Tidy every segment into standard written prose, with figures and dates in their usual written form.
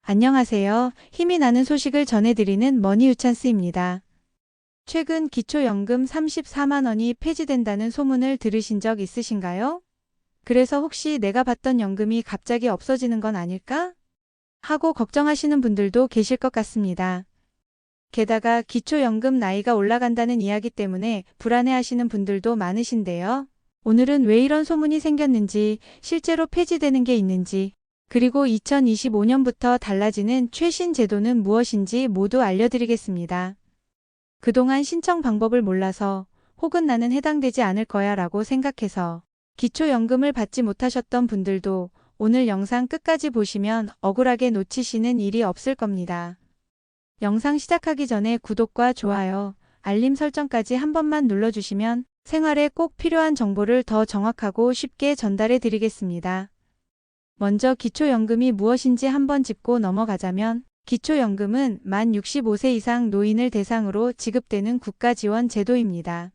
안녕하세요. 힘이 나는 소식을 전해드리는 머니유찬스입니다. 최근 기초연금 34만 원이 폐지된다는 소문을 들으신 적 있으신가요? 그래서 혹시 내가 받던 연금이 갑자기 없어지는 건 아닐까? 하고 걱정하시는 분들도 계실 것 같습니다. 게다가 기초연금 나이가 올라간다는 이야기 때문에 불안해하시는 분들도 많으신데요. 오늘은 왜 이런 소문이 생겼는지, 실제로 폐지되는 게 있는지, 그리고 2025년부터 달라지는 최신 제도는 무엇인지 모두 알려드리겠습니다. 그동안 신청 방법을 몰라서 혹은 나는 해당되지 않을 거야 라고 생각해서 기초연금을 받지 못하셨던 분들도 오늘 영상 끝까지 보시면 억울하게 놓치시는 일이 없을 겁니다. 영상 시작하기 전에 구독과 좋아요, 알림 설정까지 한 번만 눌러주시면 생활에 꼭 필요한 정보를 더 정확하고 쉽게 전달해 드리겠습니다. 먼저 기초연금이 무엇인지 한번 짚고 넘어가자면 기초연금은 만 65세 이상 노인을 대상으로 지급되는 국가지원 제도입니다.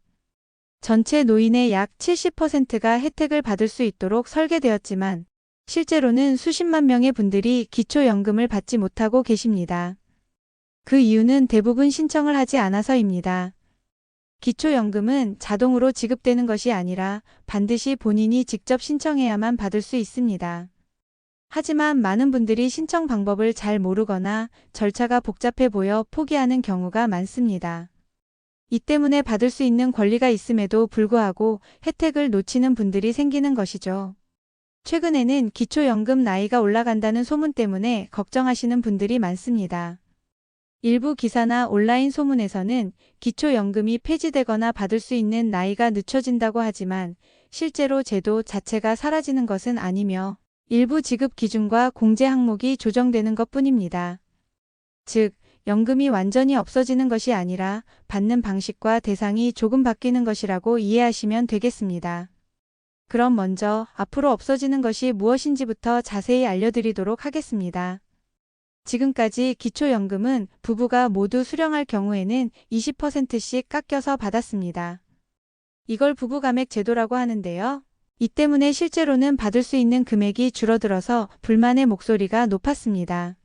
전체 노인의 약 70%가 혜택을 받을 수 있도록 설계되었지만 실제로는 수십만 명의 분들이 기초연금을 받지 못하고 계십니다. 그 이유는 대부분 신청을 하지 않아서입니다. 기초연금은 자동으로 지급되는 것이 아니라 반드시 본인이 직접 신청해야만 받을 수 있습니다. 하지만 많은 분들이 신청 방법을 잘 모르거나 절차가 복잡해 보여 포기하는 경우가 많습니다. 이 때문에 받을 수 있는 권리가 있음에도 불구하고 혜택을 놓치는 분들이 생기는 것이죠. 최근에는 기초연금 나이가 올라간다는 소문 때문에 걱정하시는 분들이 많습니다. 일부 기사나 온라인 소문에서는 기초연금이 폐지되거나 받을 수 있는 나이가 늦춰진다고 하지만 실제로 제도 자체가 사라지는 것은 아니며 일부 지급 기준과 공제 항목이 조정되는 것뿐입니다. 즉, 연금이 완전히 없어지는 것이 아니라 받는 방식과 대상이 조금 바뀌는 것이라고 이해하시면 되겠습니다. 그럼 먼저 앞으로 없어지는 것이 무엇인지부터 자세히 알려드리도록 하겠습니다. 지금까지 기초연금은 부부가 모두 수령할 경우에는 20%씩 깎여서 받았습니다. 이걸 부부감액 제도라고 하는데요. 이 때문에 실제로는 받을 수 있는 금액이 줄어들어서 불만의 목소리가 높았습니다.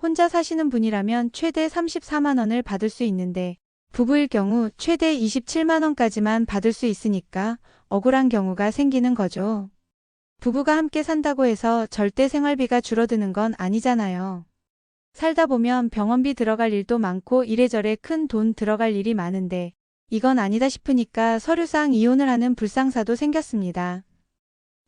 혼자 사시는 분이라면 최대 34만 원을 받을 수 있는데 부부일 경우 최대 27만 원까지만 받을 수 있으니까 억울한 경우가 생기는 거죠. 부부가 함께 산다고 해서 절대 생활비가 줄어드는 건 아니잖아요. 살다 보면 병원비 들어갈 일도 많고 이래저래 큰 돈 들어갈 일이 많은데 이건 아니다 싶으니까 서류상 이혼을 하는 불상사도 생겼습니다.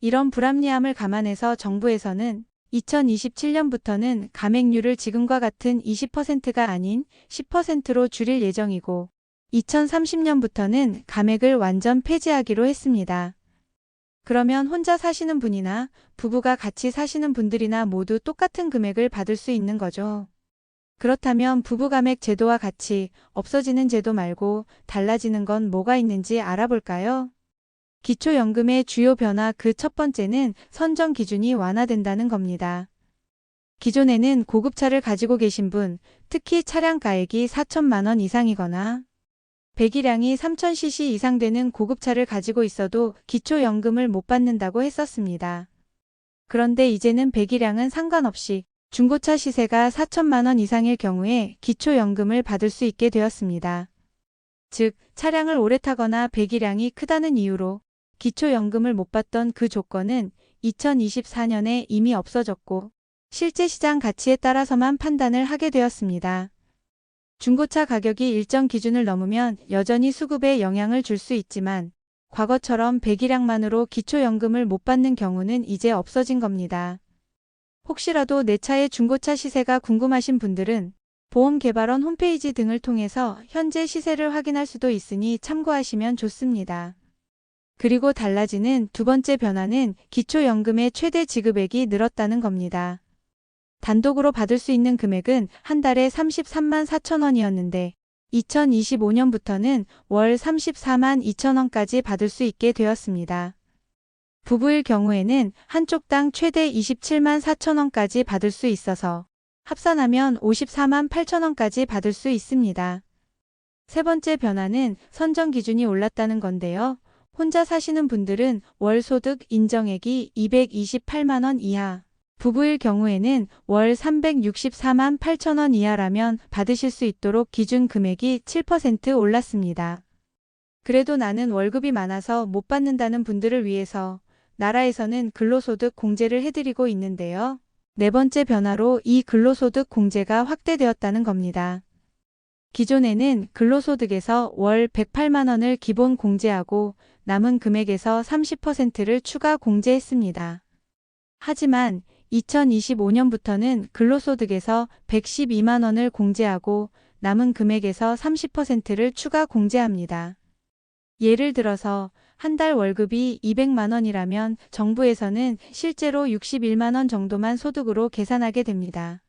이런 불합리함을 감안해서 정부에서는 2027년부터는 감액률을 지금과 같은 20%가 아닌 10%로 줄일 예정이고 2030년부터는 감액을 완전 폐지하기로 했습니다. 그러면 혼자 사시는 분이나 부부가 같이 사시는 분들이나 모두 똑같은 금액을 받을 수 있는 거죠. 그렇다면 부부감액 제도와 같이 없어지는 제도 말고 달라지는 건 뭐가 있는지 알아볼까요? 기초연금의 주요 변화 그 첫 번째는 선정 기준이 완화된다는 겁니다. 기존에는 고급차를 가지고 계신 분, 특히 차량 가액이 4천만 원 이상이거나 배기량이 3000cc 이상 되는 고급차를 가지고 있어도 기초연금을 못 받는다고 했었습니다. 그런데 이제는 배기량은 상관없이 중고차 시세가 4천만 원 이상일 경우에 기초연금을 받을 수 있게 되었습니다. 즉, 차량을 오래 타거나 배기량이 크다는 이유로 기초연금을 못 받던 그 조건은 2024년에 이미 없어졌고 실제 시장 가치에 따라서만 판단을 하게 되었습니다. 중고차 가격이 일정 기준을 넘으면 여전히 수급에 영향을 줄 수 있지만 과거처럼 배기량만으로 기초연금을 못 받는 경우는 이제 없어진 겁니다. 혹시라도 내 차의 중고차 시세가 궁금하신 분들은 보험개발원 홈페이지 등을 통해서 현재 시세를 확인할 수도 있으니 참고하시면 좋습니다. 그리고 달라지는 두 번째 변화는 기초연금의 최대 지급액이 늘었다는 겁니다. 단독으로 받을 수 있는 금액은 한 달에 33만 4천 원이었는데 2025년부터는 월 34만 2천 원까지 받을 수 있게 되었습니다. 부부일 경우에는 한쪽당 최대 27만 4천 원까지 받을 수 있어서 합산하면 54만 8천 원까지 받을 수 있습니다. 세 번째 변화는 선정 기준이 올랐다는 건데요. 혼자 사시는 분들은 월 소득 인정액이 228만 원 이하, 부부일 경우에는 월 364만 8천 원 이하라면 받으실 수 있도록 기준 금액이 7% 올랐습니다. 그래도 나는 월급이 많아서 못 받는다는 분들을 위해서 나라에서는 근로소득 공제를 해드리고 있는데요. 네 번째 변화로 이 근로소득 공제가 확대되었다는 겁니다. 기존에는 근로소득에서 월 108만 원을 기본 공제하고 남은 금액에서 30%를 추가 공제했습니다. 하지만 2025년부터는 근로소득에서 112만 원을 공제하고 남은 금액에서 30%를 추가 공제합니다. 예를 들어서 한 달 월급이 200만 원이라면 정부에서는 실제로 61만 원 정도만 소득으로 계산하게 됩니다.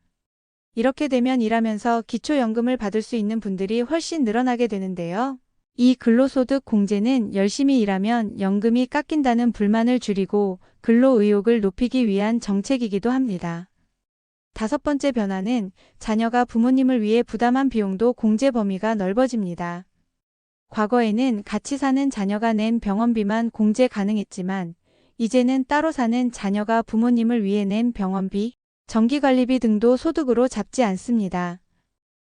이렇게 되면 일하면서 기초연금을 받을 수 있는 분들이 훨씬 늘어나게 되는데요. 이 근로소득 공제는 열심히 일하면 연금이 깎인다는 불만을 줄이고 근로의욕을 높이기 위한 정책이기도 합니다. 다섯 번째 변화는 자녀가 부모님을 위해 부담한 비용도 공제 범위가 넓어집니다. 과거에는 같이 사는 자녀가 낸 병원비만 공제 가능했지만 이제는 따로 사는 자녀가 부모님을 위해 낸 병원비, 전기관리비 등도 소득으로 잡지 않습니다.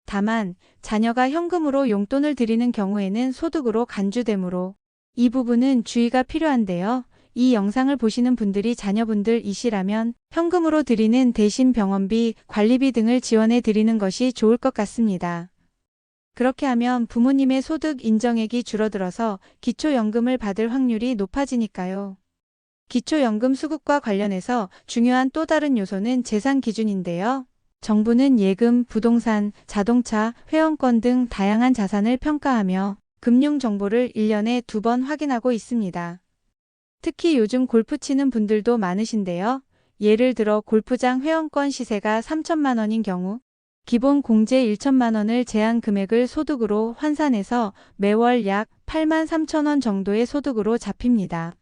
다만 자녀가 현금으로 용돈을 드리는 경우에는 소득으로 간주되므로 이 부분은 주의가 필요한데요. 이 영상을 보시는 분들이 자녀분들이시라면 현금으로 드리는 대신 병원비, 관리비 등을 지원해 드리는 것이 좋을 것 같습니다. 그렇게 하면 부모님의 소득 인정액이 줄어들어서 기초연금을 받을 확률이 높아지니까요. 기초연금 수급과 관련해서 중요한 또 다른 요소는 재산 기준인데요. 정부는 예금, 부동산, 자동차, 회원권 등 다양한 자산을 평가하며 금융 정보를 1년에 2번 확인하고 있습니다. 특히 요즘 골프 치는 분들도 많으신데요. 예를 들어 골프장 회원권 시세가 3천만 원인 경우 기본 공제 1천만 원을 제한 금액을 소득으로 환산해서 매월 약 8만 3천 원 정도의 소득으로 잡힙니다.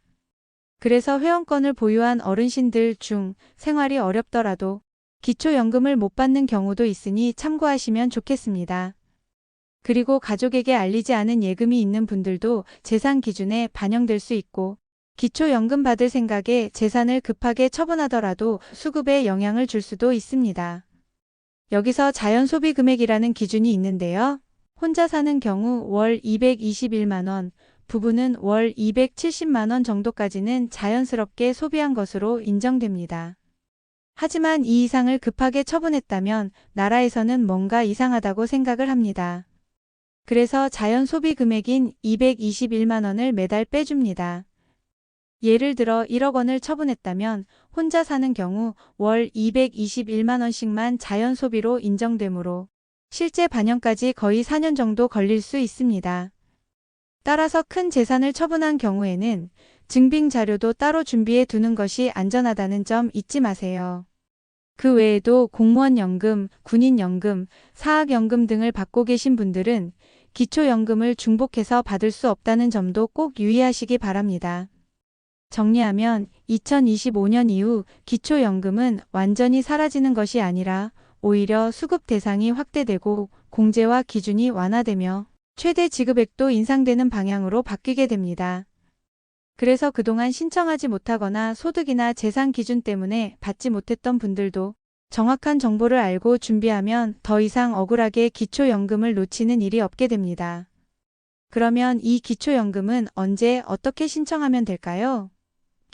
그래서 회원권을 보유한 어르신들 중 생활이 어렵더라도 기초연금을 못 받는 경우도 있으니 참고하시면 좋겠습니다. 그리고 가족에게 알리지 않은 예금이 있는 분들도 재산 기준에 반영될 수 있고 기초연금 받을 생각에 재산을 급하게 처분하더라도 수급에 영향을 줄 수도 있습니다. 여기서 자연소비 금액이라는 기준이 있는데요. 혼자 사는 경우 월 221만 원, 부부는 월 270만 원 정도까지는 자연스럽게 소비한 것으로 인정됩니다. 하지만 이 이상을 급하게 처분했다면 나라에서는 뭔가 이상하다고 생각을 합니다. 그래서 자연소비 금액인 221만 원을 매달 빼줍니다. 예를 들어 1억 원을 처분했다면 혼자 사는 경우 월 221만 원씩만 자연소비로 인정되므로 실제 반영까지 거의 4년 정도 걸릴 수 있습니다. 따라서 큰 재산을 처분한 경우에는 증빙 자료도 따로 준비해 두는 것이 안전하다는 점 잊지 마세요. 그 외에도 공무원연금, 군인연금, 사학연금 등을 받고 계신 분들은 기초연금을 중복해서 받을 수 없다는 점도 꼭 유의하시기 바랍니다. 정리하면 2025년 이후 기초연금은 완전히 사라지는 것이 아니라 오히려 수급 대상이 확대되고 공제와 기준이 완화되며 최대 지급액도 인상되는 방향으로 바뀌게 됩니다. 그래서 그동안 신청하지 못하거나 소득이나 재산 기준 때문에 받지 못했던 분들도 정확한 정보를 알고 준비하면 더 이상 억울하게 기초연금을 놓치는 일이 없게 됩니다. 그러면 이 기초연금은 언제 어떻게 신청하면 될까요?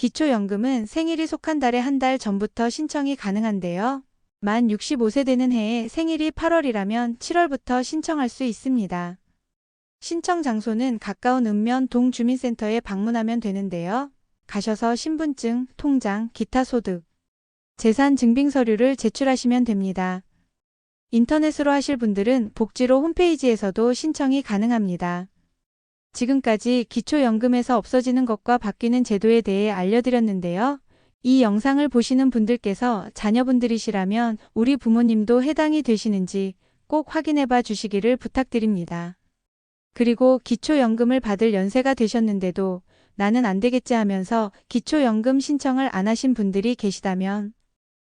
기초연금은 생일이 속한 달의 한 달 전부터 신청이 가능한데요. 만 65세 되는 해에 생일이 8월이라면 7월부터 신청할 수 있습니다. 신청 장소는 가까운 읍면 동주민센터에 방문하면 되는데요. 가셔서 신분증, 통장, 기타 소득, 재산 증빙 서류를 제출하시면 됩니다. 인터넷으로 하실 분들은 복지로 홈페이지에서도 신청이 가능합니다. 지금까지 기초연금에서 없어지는 것과 바뀌는 제도에 대해 알려드렸는데요. 이 영상을 보시는 분들께서 자녀분들이시라면 우리 부모님도 해당이 되시는지 꼭 확인해 봐 주시기를 부탁드립니다. 그리고 기초연금을 받을 연세가 되셨는데도 나는 안 되겠지 하면서 기초연금 신청을 안 하신 분들이 계시다면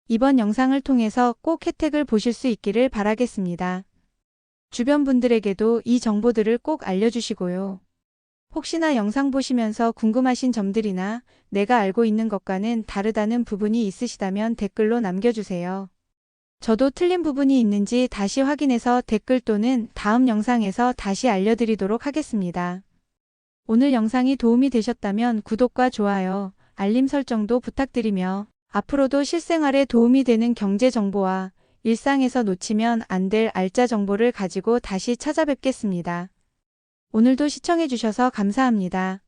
이번 영상을 통해서 꼭 혜택을 보실 수 있기를 바라겠습니다. 주변 분들에게도 이 정보들을 꼭 알려주시고요. 혹시나 영상 보시면서 궁금하신 점들이나 내가 알고 있는 것과는 다르다는 부분이 있으시다면 댓글로 남겨주세요. 저도 틀린 부분이 있는지 다시 확인해서 댓글 또는 다음 영상에서 다시 알려드리도록 하겠습니다. 오늘 영상이 도움이 되셨다면 구독과 좋아요, 알림 설정도 부탁드리며 앞으로도 실생활에 도움이 되는 경제 정보와 일상에서 놓치면 안 될 알짜 정보를 가지고 다시 찾아뵙겠습니다. 오늘도 시청해주셔서 감사합니다.